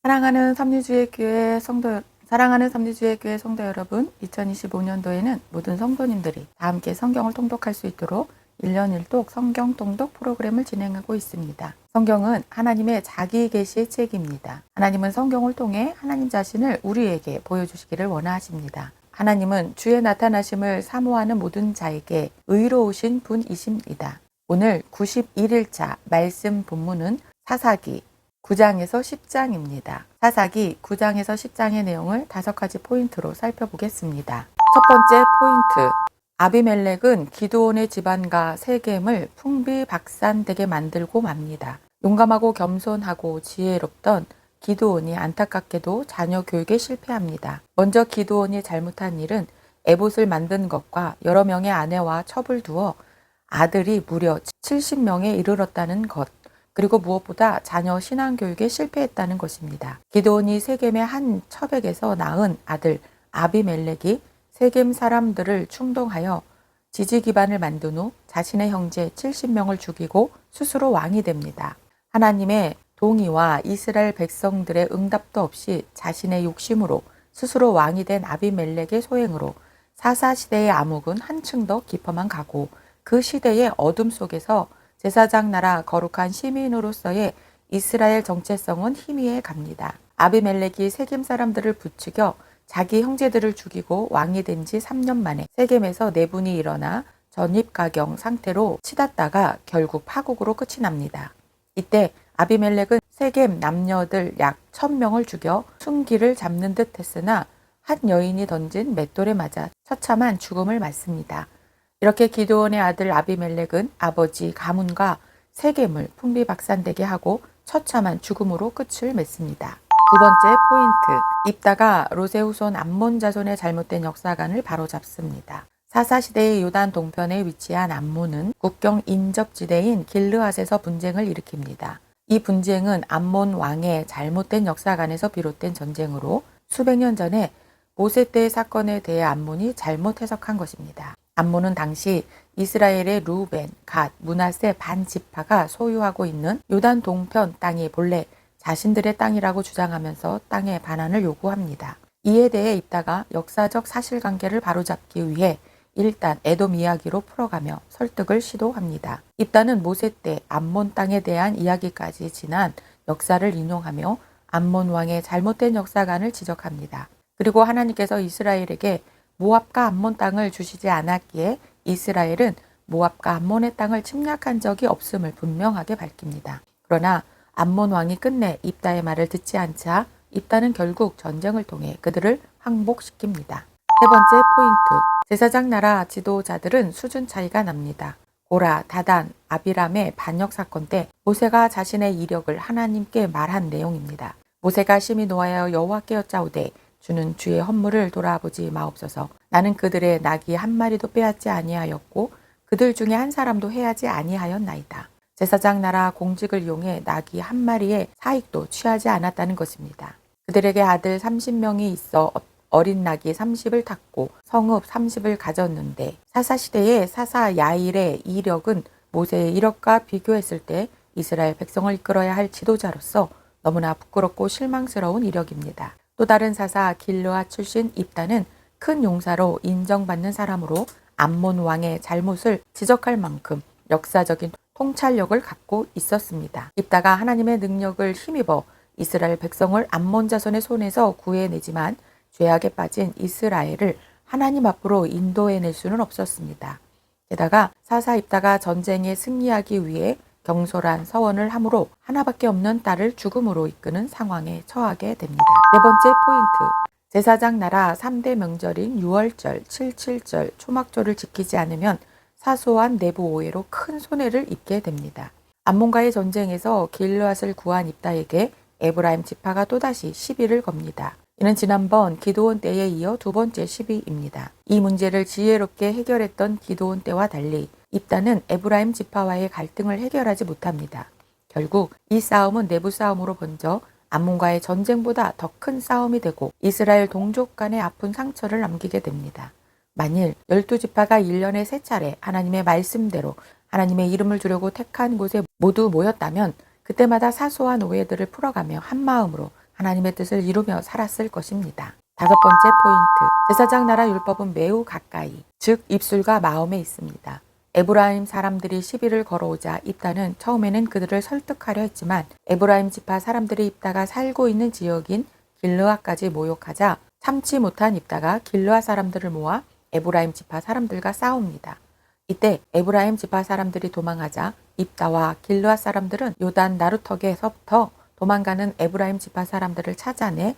사랑하는 삼리주의 교회 성도 여러분, 2025년도에는 모든 성도님들이 다 함께 성경을 통독할 수 있도록 1년 1독 성경 통독 프로그램을 진행하고 있습니다. 성경은 하나님의 자기 계시의 책입니다. 하나님은 성경을 통해 하나님 자신을 우리에게 보여주시기를 원하십니다. 하나님은 주의 나타나심을 사모하는 모든 자에게 의로우신 분이십니다. 오늘 91일차 말씀 본문은 사사기 9장에서 10장입니다. 사사기 9장에서 10장의 내용을 5가지 포인트로 살펴보겠습니다. 첫 번째 포인트, 아비멜렉은 기드온의 집안과 세겜을 풍비박산되게 만들고 맙니다. 용감하고 겸손하고 지혜롭던 기드온이 안타깝게도 자녀 교육에 실패합니다. 먼저 기드온이 잘못한 일은 에봇을 만든 것과 여러 명의 아내와 첩을 두어 아들이 무려 70명에 이르렀다는 것, 그리고 무엇보다 자녀 신앙교육에 실패했다는 것입니다. 기드온이 세겜의 한 첩에게서 낳은 아들 아비멜렉이 세겜 사람들을 충동하여 지지 기반을 만든 후 자신의 형제 70명을 죽이고 스스로 왕이 됩니다. 하나님의 동의와 이스라엘 백성들의 응답도 없이 자신의 욕심으로 스스로 왕이 된 아비멜렉의 소행으로 사사시대의 암흑은 한층 더 깊어만 가고, 그 시대의 어둠 속에서 제사장 나라 거룩한 시민으로서의 이스라엘 정체성은 희미해 갑니다. 아비멜렉이 세겜 사람들을 부추겨 자기 형제들을 죽이고 왕이 된 지 3년 만에 세겜에서 내분이 일어나 전입가경 상태로 치닫다가 결국 파국으로 끝이 납니다. 이때 아비멜렉은 세겜 남녀들 약 1000명을 죽여 순기를 잡는 듯 했으나 한 여인이 던진 맷돌에 맞아 처참한 죽음을 맞습니다. 이렇게 기드온의 아들 아비멜렉은 아버지 가문과 세겜을 풍비박산되게 하고 처참한 죽음으로 끝을 맺습니다. 두 번째 포인트, 입다가 롯의 후손 암몬 자손의 잘못된 역사관을 바로잡습니다. 사사시대의 요단 동편에 위치한 암몬은 국경 인접지대인 길르앗에서 분쟁을 일으킵니다. 이 분쟁은 암몬 왕의 잘못된 역사관에서 비롯된 전쟁으로 수백 년 전에 모세 때의 사건에 대해 암몬이 잘못 해석한 것입니다. 암몬은 당시 이스라엘의 루벤, 갓, 므낫세 반 지파가 소유하고 있는 요단 동편 땅이 본래 자신들의 땅이라고 주장하면서 땅의 반환을 요구합니다. 이에 대해 입다가 역사적 사실관계를 바로잡기 위해 일단 에돔 이야기로 풀어가며 설득을 시도합니다. 입다는 모세 때 암몬 땅에 대한 이야기까지 지난 역사를 인용하며 암몬 왕의 잘못된 역사관을 지적합니다. 그리고 하나님께서 이스라엘에게 모압과 암몬 땅을 주시지 않았기에 이스라엘은 모압과 암몬의 땅을 침략한 적이 없음을 분명하게 밝힙니다. 그러나 암몬 왕이 끝내 입다의 말을 듣지 않자 입다는 결국 전쟁을 통해 그들을 항복시킵니다. 세 번째 포인트, 제사장 나라 지도자들은 수준 차이가 납니다. 고라, 다단, 아비람의 반역 사건 때 모세가 자신의 이력을 하나님께 말한 내용입니다. 모세가 심히 노하여 여호와께 여짜오되 주는 주의 헌물을 돌아보지 마옵소서. 나는 그들의 나귀 한 마리도 빼앗지 아니하였고 그들 중에 한 사람도 해하지 아니하였나이다. 제사장 나라 공직을 이용해 나귀 한 마리의 사익도 취하지 않았다는 것입니다. 그들에게 아들 30명이 있어 어린 나귀 30을 탔고 성읍 30을 가졌는데, 사사시대의 사사 야일의 이력은 모세의 이력과 비교했을 때 이스라엘 백성을 이끌어야 할 지도자로서 너무나 부끄럽고 실망스러운 이력입니다. 또 다른 사사 길르앗 출신 입다는 큰 용사로 인정받는 사람으로 암몬 왕의 잘못을 지적할 만큼 역사적인 통찰력을 갖고 있었습니다. 입다가 하나님의 능력을 힘입어 이스라엘 백성을 암몬 자손의 손에서 구해내지만 죄악에 빠진 이스라엘을 하나님 앞으로 인도해낼 수는 없었습니다. 게다가 사사 입다가 전쟁에 승리하기 위해 경솔한 서원을 함으로 하나밖에 없는 딸을 죽음으로 이끄는 상황에 처하게 됩니다. 네 번째 포인트, 제사장 나라 3대 명절인 6월절, 77절, 초막절을 지키지 않으면 사소한 내부 오해로 큰 손해를 입게 됩니다. 암몬과의 전쟁에서 길르앗을 구한 입다에게 에브라임 지파가 또다시 시비를 겁니다. 이는 지난번 기드온 때에 이어 두 번째 시비입니다. 이 문제를 지혜롭게 해결했던 기드온 때와 달리 입다는 에브라임 지파와의 갈등을 해결하지 못합니다. 결국 이 싸움은 내부 싸움으로 번져 암몬과의 전쟁보다 더 큰 싸움이 되고 이스라엘 동족 간의 아픈 상처를 남기게 됩니다. 만일 12지파가 1년에 3차례 하나님의 말씀대로 하나님의 이름을 주려고 택한 곳에 모두 모였다면 그때마다 사소한 오해들을 풀어가며 한 마음으로 하나님의 뜻을 이루며 살았을 것입니다. 다섯 번째 포인트, 제사장 나라 율법은 매우 가까이, 즉 입술과 마음에 있습니다. 에브라임 사람들이 시비를 걸어오자 입다는 처음에는 그들을 설득하려 했지만 에브라임 지파 사람들이 입다가 살고 있는 지역인 길르앗까지 모욕하자 참지 못한 입다가 길르앗 사람들을 모아 에브라임 지파 사람들과 싸웁니다. 이때 에브라임 지파 사람들이 도망하자 입다와 길르앗 사람들은 요단 나루턱에서부터 도망가는 에브라임 지파 사람들을 찾아내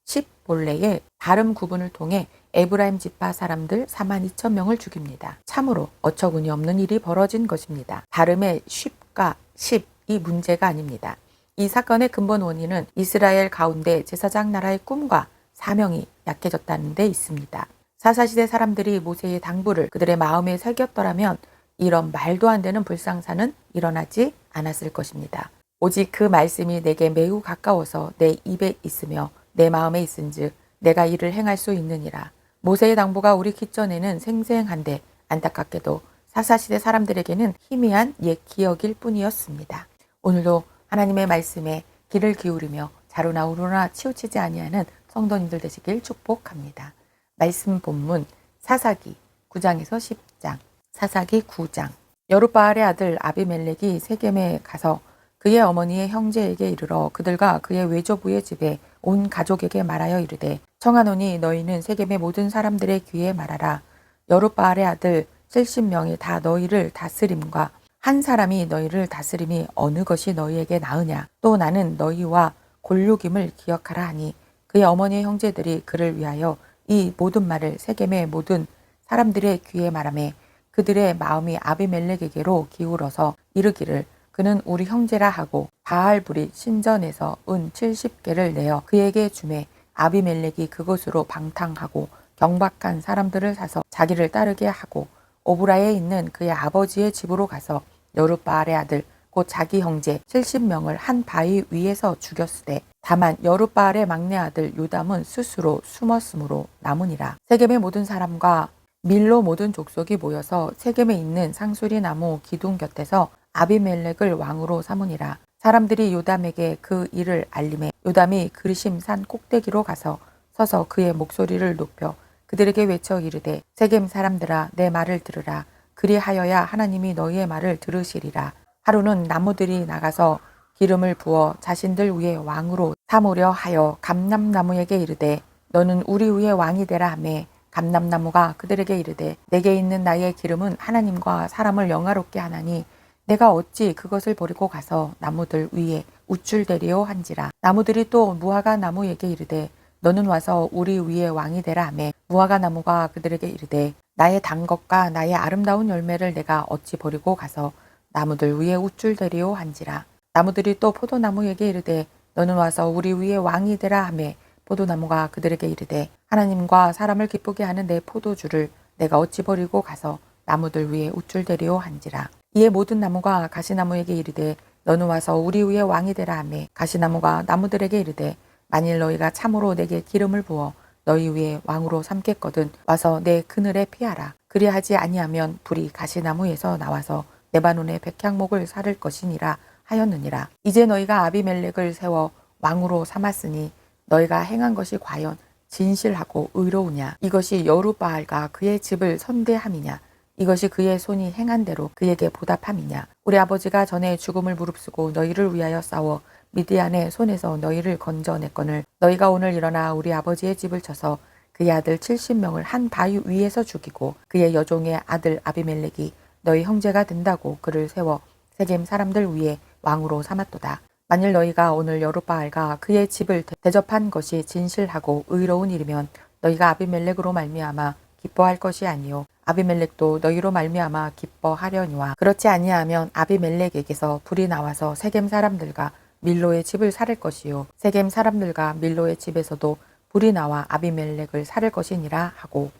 십볼레의 다름 구분을 통해 에브라임 지파 사람들 42,000명을 죽입니다. 참으로 어처구니 없는 일이 벌어진 것입니다. 다름의 쉽과 10이 문제가 아닙니다. 이 사건의 근본 원인은 이스라엘 가운데 제사장 나라의 꿈과 사명이 약해졌다는 데 있습니다. 사사시대 사람들이 모세의 당부를 그들의 마음에 새겼더라면 이런 말도 안 되는 불상사는 일어나지 않았을 것입니다. 오직 그 말씀이 내게 매우 가까워서 내 입에 있으며 내 마음에 있은즉 내가 이를 행할 수 있느니라. 모세의 당부가 우리 기전에는 생생한데 안타깝게도 사사시대 사람들에게는 희미한 옛 기억일 뿐이었습니다. 오늘도 하나님의 말씀에 귀를 기울이며 자루나 우루나 치우치지 아니하는 성도님들 되시길 축복합니다. 말씀 본문 사사기 9장에서 10장. 사사기 9장. 여룻바알의 아들 아비멜렉이 세겜에 가서 그의 어머니의 형제에게 이르러 그들과 그의 외조부의 집에 온 가족에게 말하여 이르되 청하노니 너희는 세겜의 모든 사람들의 귀에 말하라. 여룻바알의 아들 70명이 다 너희를 다스림과 한 사람이 너희를 다스림이 어느 것이 너희에게 나으냐. 또 나는 너희와 골육임을 기억하라 하니 그의 어머니의 형제들이 그를 위하여 이 모든 말을 세겜의 모든 사람들의 귀에 말하매 그들의 마음이 아비멜렉에게로 기울어서 이르기를 그는 우리 형제라 하고 바알불이 신전에서 은 70개를 내어 그에게 주매 아비멜렉이 그곳으로 방탕하고 경박한 사람들을 사서 자기를 따르게 하고 오브라에 있는 그의 아버지의 집으로 가서 여룻바알의 아들 곧 자기 형제 70명을 한 바위 위에서 죽였으되 다만 여룻바알의 막내 아들 요담은 스스로 숨었으므로 남으니라. 세겜의 모든 사람과 밀로 모든 족속이 모여서 세겜에 있는 상수리 나무 기둥 곁에서 아비멜렉을 왕으로 삼으니라. 사람들이 요담에게 그 일을 알림해 요담이 그리심 산 꼭대기로 가서 서서 그의 목소리를 높여 그들에게 외쳐 이르되 세겜 사람들아 내 말을 들으라. 그리하여야 하나님이 너희의 말을 들으시리라. 하루는 나무들이 나가서 기름을 부어 자신들 위에 왕으로 삼으려 하여 감람나무에게 이르되 너는 우리 위에 왕이 되라 하매 감람나무가 그들에게 이르되 내게 있는 나의 기름은 하나님과 사람을 영화롭게 하나니 내가 어찌 그것을 버리고 가서 나무들 위에 우쭐대리오 한지라. 나무들이 또 무화과 나무에게 이르되 너는 와서 우리 위에 왕이 되라 하매 무화과 나무가 그들에게 이르되 나의 단 것과 나의 아름다운 열매를 내가 어찌 버리고 가서 나무들 위에 우쭐대리오 한지라. 나무들이 또 포도나무에게 이르되 너는 와서 우리 위에 왕이 되라 하매 포도나무가 그들에게 이르되 하나님과 사람을 기쁘게 하는 내 포도주를 내가 어찌 버리고 가서 나무들 위에 우쭐대리오 한지라. 이에 모든 나무가 가시나무에게 이르되 너는 와서 우리 위에 왕이 되라 하매 가시나무가 나무들에게 이르되 만일 너희가 참으로 내게 기름을 부어 너희 위에 왕으로 삼겠거든 와서 내 그늘에 피하라. 그리하지 아니하면 불이 가시나무에서 나와서 레바논의 백향목을 사를 것이니라 하였느니라. 이제 너희가 아비멜렉을 세워 왕으로 삼았으니 너희가 행한 것이 과연 진실하고 의로우냐. 이것이 여룻바알과 그의 집을 선대함이냐. 이것이 그의 손이 행한 대로 그에게 보답함이냐. 우리 아버지가 전에 죽음을 무릅쓰고 너희를 위하여 싸워 미디안의 손에서 너희를 건져냈거늘 너희가 오늘 일어나 우리 아버지의 집을 쳐서 그의 아들 70명을 한 바위 위에서 죽이고 그의 여종의 아들 아비멜렉이 너희 형제가 된다고 그를 세워 세겜 사람들 위에 왕으로 삼았도다. 만일 너희가 오늘 여룻바알과 그의 집을 대접한 것이 진실하고 의로운 일이면 너희가 아비멜렉으로 말미암아 기뻐할 것이 아니요 아비멜렉도 너희로 말미암아 기뻐하려니와 그렇지 아니하면 아비멜렉에게서 불이 나와서 세겜 사람들과 밀로의 집을 살을 것이요 세겜 사람들과 밀로의 집에서도 불이 나와 아비멜렉을 살을 것이니라 하고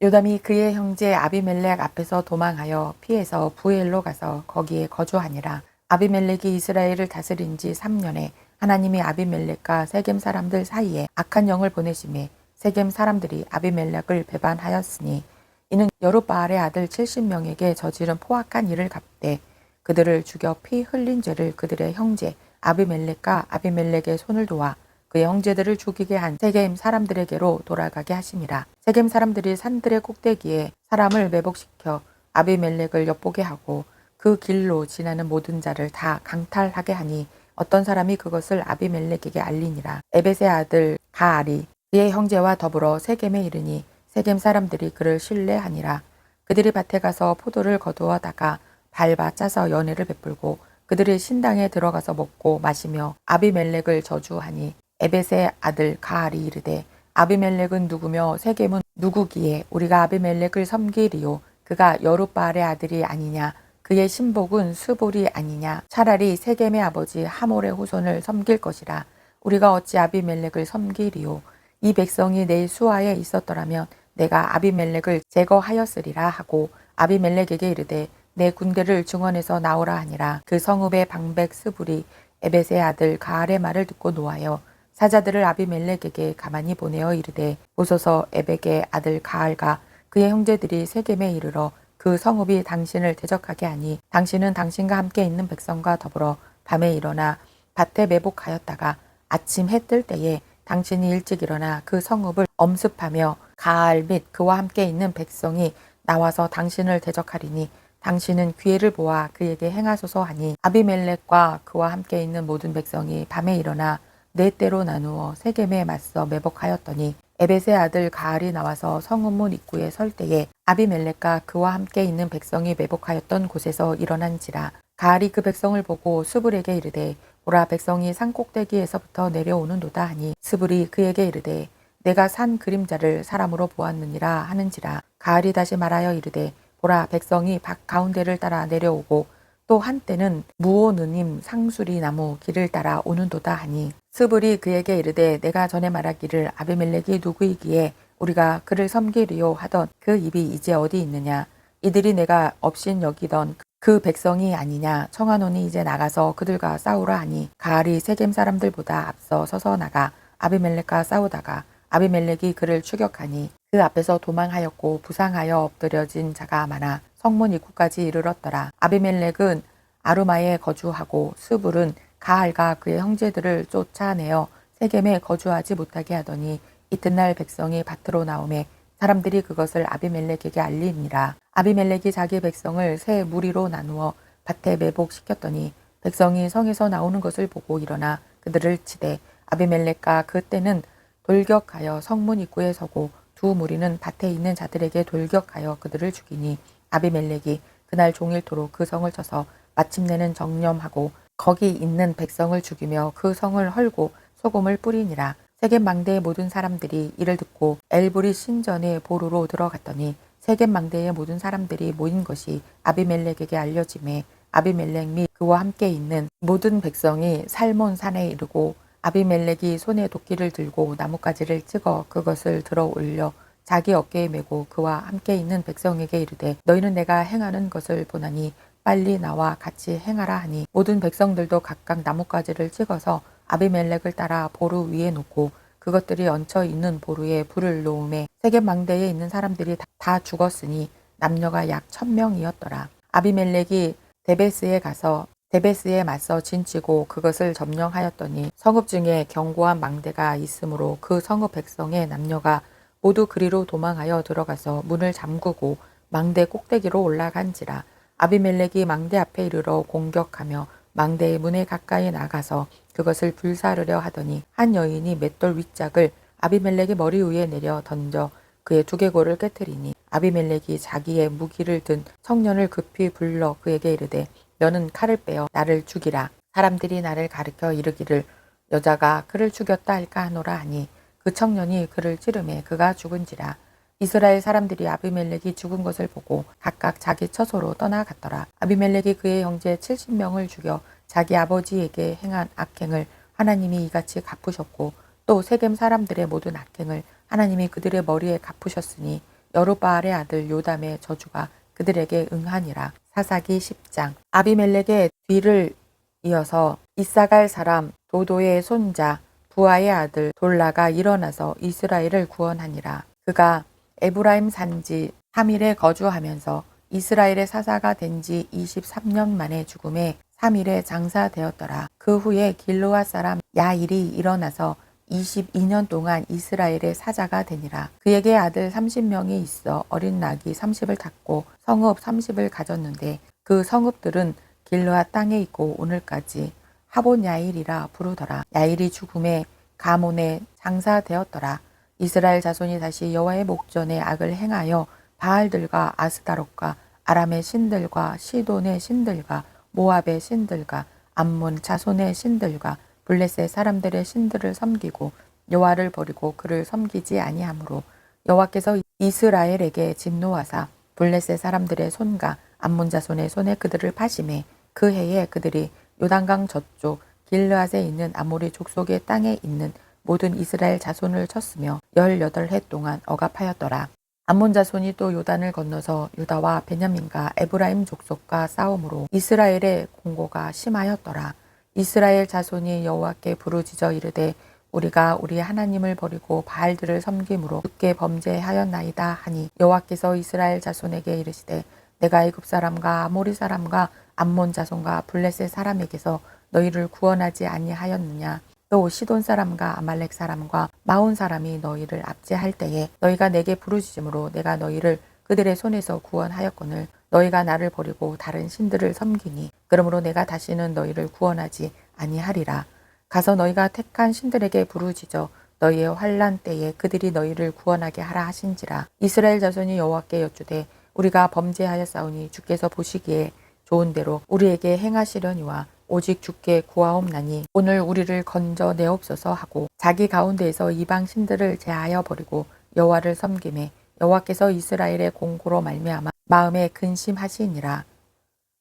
요담이 그의 형제 아비멜렉 앞에서 도망하여 피해서 부엘로 가서 거기에 거주하니라. 아비멜렉이 이스라엘을 다스린 지 3년에 하나님이 아비멜렉과 세겜 사람들 사이에 악한 영을 보내심에 세겜 사람들이 아비멜렉을 배반하였으니 이는 여룻바알의 아들 70명에게 저지른 포악한 일을 갚되 그들을 죽여 피 흘린 죄를 그들의 형제 아비멜렉과 아비멜렉의 손을 도와 그의 형제들을 죽이게 한 세겜 사람들에게로 돌아가게 하심이라. 세겜 사람들이 산들의 꼭대기에 사람을 매복시켜 아비멜렉을 엿보게 하고 그 길로 지나는 모든 자를 다 강탈하게 하니 어떤 사람이 그것을 아비멜렉에게 알리니라. 에벳의 아들 가알이 그의 형제와 더불어 세겜에 이르니 세겜 사람들이 그를 신뢰하니라. 그들이 밭에 가서 포도를 거두어다가 밟아 짜서 연회를 베풀고 그들이 신당에 들어가서 먹고 마시며 아비멜렉을 저주하니 에벳의 아들 가알이 이르되 아비멜렉은 누구며 세겜은 누구기에 우리가 아비멜렉을 섬기리요. 그가 여룻바알의 아들이 아니냐. 그의 신복은 스볼이 아니냐. 차라리 세겜의 아버지 하몰의 후손을 섬길 것이라. 우리가 어찌 아비멜렉을 섬기리요. 이 백성이 내 수하에 있었더라면 내가 아비멜렉을 제거하였으리라 하고 아비멜렉에게 이르되 내 군대를 증원해서 나오라 하니라. 그 성읍의 방백 스불이 에벳의 아들 가알의 말을 듣고 노하여 사자들을 아비멜렉에게 가만히 보내어 이르되 보소서 에벳의 아들 가알과 그의 형제들이 세겜에 이르러 그 성읍이 당신을 대적하게 하니 당신은 당신과 함께 있는 백성과 더불어 밤에 일어나 밭에 매복하였다가 아침 해 뜰 때에 당신이 일찍 일어나 그 성읍을 엄습하며 가알 및 그와 함께 있는 백성이 나와서 당신을 대적하리니 당신은 기회를 보아 그에게 행하소서 하니 아비멜렉과 그와 함께 있는 모든 백성이 밤에 일어나 네 때로 나누어 세겜에 맞서 매복하였더니 에벳의 아들 가알이 나와서 성읍문 입구에 설 때에 아비멜렉과 그와 함께 있는 백성이 매복하였던 곳에서 일어난지라. 가알이 그 백성을 보고 스불에게 이르되 보라 백성이 산 꼭대기에서부터 내려오는도다 하니 스불이 그에게 이르되 내가 산 그림자를 사람으로 보았느니라 하는지라. 가알이 다시 말하여 이르되 보라 백성이 밭 가운데를 따라 내려오고 또 한때는 무오느님 상수리 나무 길을 따라 오는도다 하니 스불이 그에게 이르되 내가 전에 말하기를 아비멜렉이 누구이기에 우리가 그를 섬기리요 하던 그 입이 이제 어디 있느냐. 이들이 내가 업신 여기던 그 백성이 아니냐. 청하노니 이제 나가서 그들과 싸우라 하니 가알이 세겜 사람들보다 앞서 서서 나가 아비멜렉과 싸우다가 아비멜렉이 그를 추격하니 그 앞에서 도망하였고 부상하여 엎드려진 자가 많아 성문 입구까지 이르렀더라. 아비멜렉은 아르마에 거주하고 스불은 가알과 그의 형제들을 쫓아내어 세겜에 거주하지 못하게 하더니 이튿날 백성이 밭으로 나오매 사람들이 그것을 아비멜렉에게 알리니라. 아비멜렉이 자기 백성을 세 무리로 나누어 밭에 매복시켰더니 백성이 성에서 나오는 것을 보고 일어나 그들을 치되 아비멜렉과 그때는 돌격하여 성문 입구에 서고 두 무리는 밭에 있는 자들에게 돌격하여 그들을 죽이니 아비멜렉이 그날 종일토록 그 성을 쳐서 마침내는 정념하고 거기 있는 백성을 죽이며 그 성을 헐고 소금을 뿌리니라. 세겜 망대의 모든 사람들이 이를 듣고 엘브리 신전의 보루로 들어갔더니 세겜 망대의 모든 사람들이 모인 것이 아비멜렉에게 알려지매 아비멜렉 및 그와 함께 있는 모든 백성이 살몬 산에 이르고 아비멜렉이 손에 도끼를 들고 나뭇가지를 찍어 그것을 들어 올려 자기 어깨에 메고 그와 함께 있는 백성에게 이르되 너희는 내가 행하는 것을 보나니 빨리 나와 같이 행하라 하니 모든 백성들도 각각 나뭇가지를 찍어서 아비멜렉을 따라 보루 위에 놓고 그것들이 얹혀 있는 보루에 불을 놓음에 세겜 망대에 있는 사람들이 다 죽었으니 남녀가 약 1000명이었더라. 아비멜렉이 데베스에 가서 데베스에 맞서 진치고 그것을 점령하였더니 성읍 중에 견고한 망대가 있으므로 그 성읍 백성의 남녀가 모두 그리로 도망하여 들어가서 문을 잠그고 망대 꼭대기로 올라간지라. 아비멜렉이 망대 앞에 이르러 공격하며 망대의 문에 가까이 나가서 그것을 불사르려 하더니 한 여인이 맷돌 윗짝을 아비멜렉의 머리 위에 내려 던져 그의 두개골을 깨뜨리니 아비멜렉이 자기의 무기를 든 청년을 급히 불러 그에게 이르되 너는 칼을 빼어 나를 죽이라. 사람들이 나를 가르쳐 이르기를 여자가 그를 죽였다 할까 하노라 하니 그 청년이 그를 찌르매 그가 죽은지라. 이스라엘 사람들이 아비멜렉이 죽은 것을 보고 각각 자기 처소로 떠나갔더라. 아비멜렉이 그의 형제 70명을 죽여 자기 아버지에게 행한 악행을 하나님이 이같이 갚으셨고 또 세겜 사람들의 모든 악행을 하나님이 그들의 머리에 갚으셨으니 여룻바알의 아들 요담의 저주가 그들에게 응하니라. 사사기 10장. 아비멜렉의 뒤를 이어서 이사갈 사람 도도의 손자 부하의 아들 돌라가 일어나서 이스라엘을 구원하니라. 그가 에브라임 산지 3일에 거주하면서 이스라엘의 사사가 된 지 23년 만에 죽음에 3일에 장사되었더라. 그 후에 길르앗 사람 야일이 일어나서 22년 동안 이스라엘의 사자가 되니라. 그에게 아들 30명이 있어 어린 낙이 30을 탔고 성읍 30을 가졌는데 그 성읍들은 길르앗 땅에 있고 오늘까지 하본 야일이라 부르더라. 야일이 죽음에 가몬에 장사되었더라. 이스라엘 자손이 다시 여호와의 목전에 악을 행하여 바알들과 아스다롯과 아람의 신들과 시돈의 신들과 모압의 신들과 암몬 자손의 신들과 블레셋 사람들의 신들을 섬기고 여호와를 버리고 그를 섬기지 아니하므로 여호와께서 이스라엘에게 진노하사 블레셋 사람들의 손과 암몬 자손의 손에 그들을 파심해 그 해에 그들이 요단강 저쪽 길르앗에 있는 아모리 족속의 땅에 있는 모든 이스라엘 자손을 쳤으며 18해 동안 억압하였더라. 암몬 자손이 또 요단을 건너서 유다와 베냐민과 에브라임 족속과 싸움으로 이스라엘의 공고가 심하였더라. 이스라엘 자손이 여호와께 부르짖어 이르되 우리가 우리 하나님을 버리고 바알들을 섬김으로 주께 범죄하였나이다 하니 여호와께서 이스라엘 자손에게 이르시되 내가 애굽 사람과 아모리 사람과 암몬 자손과 블레셋 사람에게서 너희를 구원하지 아니하였느냐. 또 시돈 사람과 아말렉 사람과 마온 사람이 너희를 압제할 때에 너희가 내게 부르짖음으로 내가 너희를 그들의 손에서 구원하였거늘 너희가 나를 버리고 다른 신들을 섬기니 그러므로 내가 다시는 너희를 구원하지 아니하리라. 가서 너희가 택한 신들에게 부르짖어 너희의 환난 때에 그들이 너희를 구원하게 하라 하신지라. 이스라엘 자손이 여호와께 여쭈되 우리가 범죄하였사오니 주께서 보시기에 좋은 대로 우리에게 행하시려니와 오직 주께 구하옵나니 오늘 우리를 건져내옵소서 하고 자기 가운데에서 이방 신들을 제하여 버리고 여호와를 섬김에 여호와께서 이스라엘의 공고로 말미암아 마음에 근심하시니라.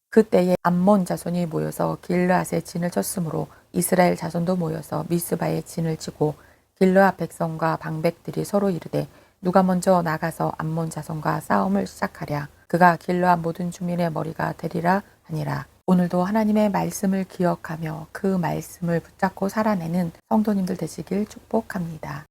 그때에 암몬 자손이 모여서 길르앗에 진을 쳤으므로 이스라엘 자손도 모여서 미스바에 진을 치고 길르앗 백성과 방백들이 서로 이르되 누가 먼저 나가서 암몬 자손과 싸움을 시작하랴. 그가 길르앗 모든 주민의 머리가 되리라 하니라. 오늘도 하나님의 말씀을 기억하며 그 말씀을 붙잡고 살아내는 성도님들 되시길 축복합니다.